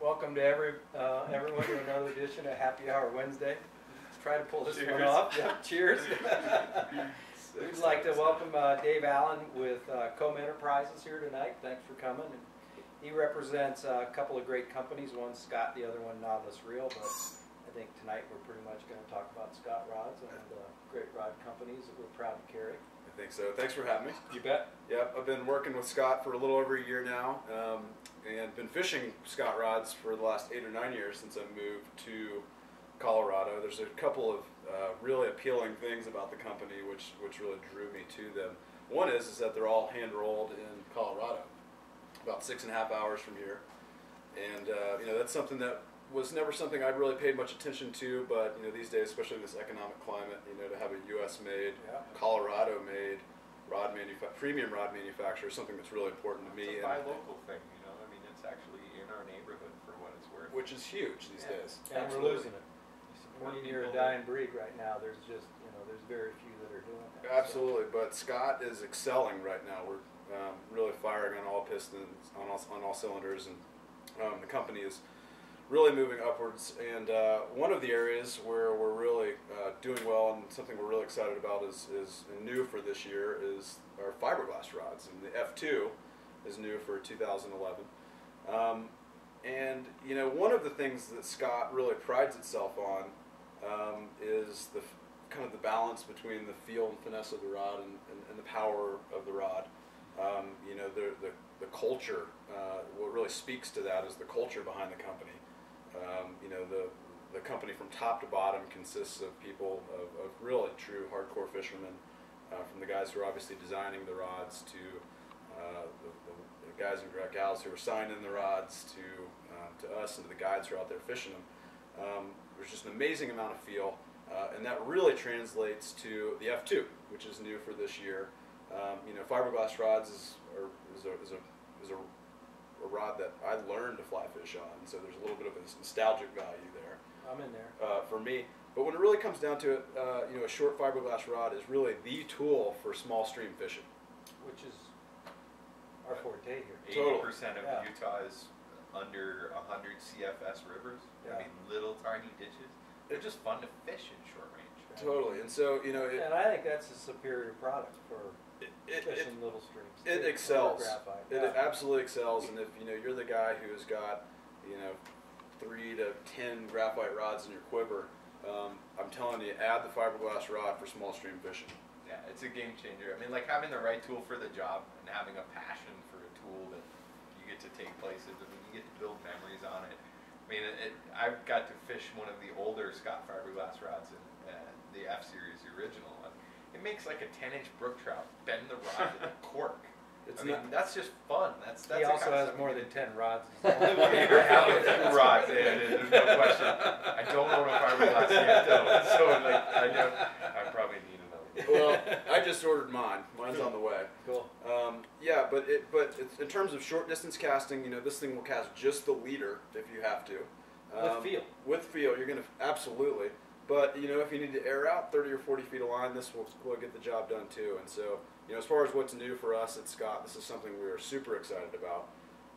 Welcome to everyone to another edition of Happy Hour Wednesday. Let's try to pull this Cheers. one off. Yep, cheers. We'd like to welcome Dave Allen with Com Enterprises here tonight. Thanks for coming. And he represents a couple of great companies. One's Scott, the other one Nautilus Reel. But I think tonight we're pretty much going to talk about Scott Rods and great rod companies that we're proud to carry. I think so. Thanks for having me. You bet. Yep, I've been working with Scott for a little over a year now, and been fishing Scott rods for the last 8 or 9 years since I moved to Colorado. There's a couple of really appealing things about the company which really drew me to them. One is that they're all hand rolled in Colorado, about 6.5 hours from here, and that's something that was never something I'd really paid much attention to, but these days, especially in this economic climate, to have a U.S. made, Colorado made premium rod manufacturer is something that's really important to me. It's a buy local thing, I mean, it's actually in our neighborhood for what it's worth. Which is huge these days. And we're losing it. When you're a dying breed right now, there's just, there's very few that are doing that. Absolutely, but Scott is excelling right now. We're really firing on all pistons, on all cylinders, and the company is really moving upwards. And one of the areas where we're really doing well, and something we're really excited about is new for this year, is our fiberglass rods. And the F2 is new for 2011. And one of the things that Scott really prides itself on is the kind of the balance between the feel and finesse of the rod and the power of the rod. The culture, what really speaks to that is the culture behind the company. The company from top to bottom consists of people, of really true hardcore fishermen, from the guys who are obviously designing the rods to the guys and gals who are signing the rods to us and to the guides who are out there fishing them. There's just an amazing amount of feel, and that really translates to the F2, which is new for this year. Fiberglass rods is a rod that I learned to fly fish on, so there's a little bit of a nostalgic value there. I'm in there. For me. But when it really comes down to it, a short fiberglass rod is really the tool for small stream fishing. Which is our forte here. 80% of Utah is under 100 CFS rivers. I mean, little tiny ditches. They're just fun to fish in short range. Totally, and so and I think that's a superior product for fishing little streams. It excels. Graphite. It absolutely excels, and if you're the guy who's got 3 to 10 graphite rods in your quiver, I'm telling you, add the fiberglass rod for small stream fishing. Yeah, it's a game changer. I mean, like having the right tool for the job and having a passion for a tool that you get to take places. I mean, you get to build memories on it. I mean, I've got to fish one of the older Scott fiberglass rods in the F Series, the original one. It makes like a 10-inch brook trout bend the rod in a cork. That's just fun. That's he also has more than 10 rods. I have rods, there's no question. I don't own a fiberglass yet, though, so I probably need another. Well, I just ordered mine. Mine's on the way. Cool. Yeah, but it's, in terms of short distance casting, this thing will cast just the leader if you have to. With feel. With feel, you're going to absolutely. But if you need to air out 30 or 40 feet of line, this will get the job done too. And so, as far as what's new for us at Scott, this is something we are super excited about.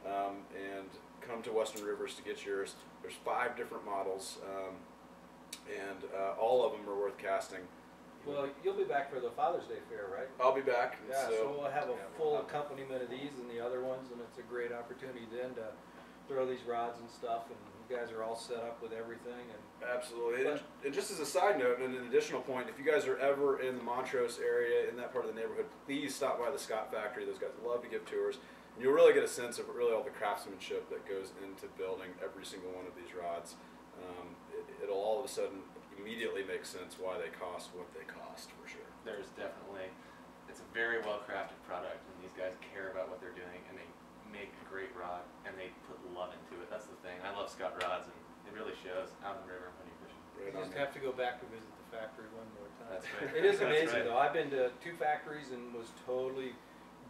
And come to Western Rivers to get yours. There's 5 different models, and all of them are worth casting. Well, you'll be back for the Father's Day Fair, right? I'll be back. Yeah, so we'll have a full accompaniment of these and the other ones, and it's a great opportunity then to throw these rods and stuff, and you guys are all set up with everything. And absolutely. And just as a side note and an additional point, if you guys are ever in the Montrose area, in that part of the neighborhood, please stop by the Scott factory. Those guys love to give tours. And you'll really get a sense of really all the craftsmanship that goes into building every single one of these rods. It'll all of a sudden immediately make sense why they cost what they cost, for sure. There's definitely, it's a very well crafted product, and these guys care about what they're doing, and they make a great rod, and they put love into it. That's the thing. I love Scott rods, and it really shows out in the river when you're fishing. You just have to go back to visit the factory one more time. That's right. It is amazing though. I've been to 2 factories and was totally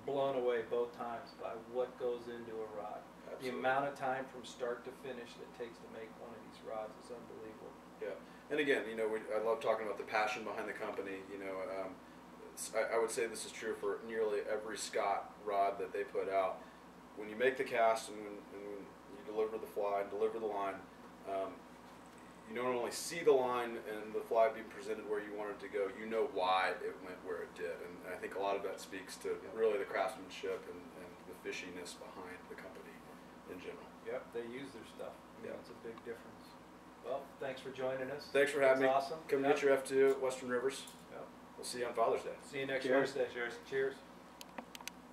blown away both times by what goes into a rod. Absolutely. The amount of time from start to finish that it takes to make one of these rods is unbelievable. Yeah, and again, I love talking about the passion behind the company. I would say this is true for nearly every Scott rod that they put out. When you make the cast and when you deliver the fly and deliver the line, you don't only see the line and the fly being presented where you want it to go, you know why it went where it did. And I think a lot of that speaks to really the craftsmanship and the fishiness behind the company in general. Yep, they use their stuff. Yeah. It's a big difference. Well, thanks for joining us. Thanks for having me. Awesome. Come get your F2 at Western Rivers. Yep. We'll see you on Father's Day. See you next Cheers. Wednesday. Cheers. Cheers.